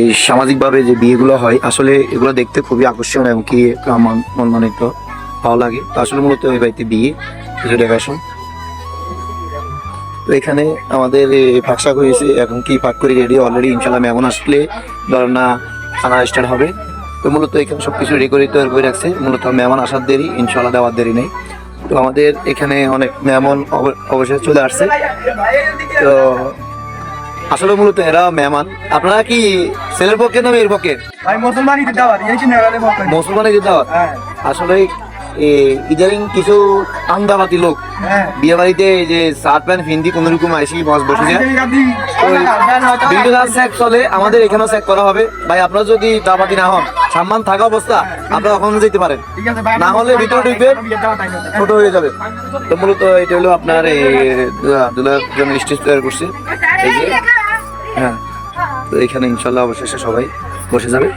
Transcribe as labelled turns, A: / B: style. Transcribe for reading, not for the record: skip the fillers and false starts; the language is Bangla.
A: এই সামাজিকভাবে যে বিয়েগুলো হয় আসলে এগুলো দেখতে খুবই আকর্ষণীয় এবং কি আমার মন একটু ভালো লাগে। তো আসলে মূলত এই বাড়িতে বিয়ে কিছু ডেকোরেশন। তো এখানে আমাদের পাক শাক হয়েছে, এখন কি পাক করে রেডি অলরেডি। ইনশাল্লাহ মেহমান আসলে ধরেন না খানা স্টার্ট হবে। তো মূলত এখানে সবকিছু রেডি করে তৈরি করে রাখছে, মূলত মেহমান আসার দেরি, ইনশাল্লাহ দেওয়ার দেরি নেই। তো আমাদের এখানে অনেক মেহমান অবশ্যই চলে আসছে। তো আসলে মূলত এরা মেহমান। আপনারা কি ছেলের পক্ষে না মেয়ের পক্ষে? মুসলমানের দাওয়াত। আসলে ইদারিং কিছু আন্দাবাতি লোক বিয়ে বাড়িতে যে শার্ট প্যান্ট হিন্দি কোন রকম আইসি বসে যায় চেক চলে, আমাদের এখানেও চেক করা হবে। ভাই আপনারা যদি দাবাতি না হন, সম্মান থাকা অবস্থা আপনারা কখনো যেতে পারেন, না হলে ভিতরে ঢুকবে ছোট হয়ে যাবে। তো মূলত এটা হলো আপনার দুলার জন্য স্টেজ তৈরি করছে এই যে। হ্যাঁ, তো এখানে ইনশাল্লাহ অবশেষে সবাই বসে যাবে।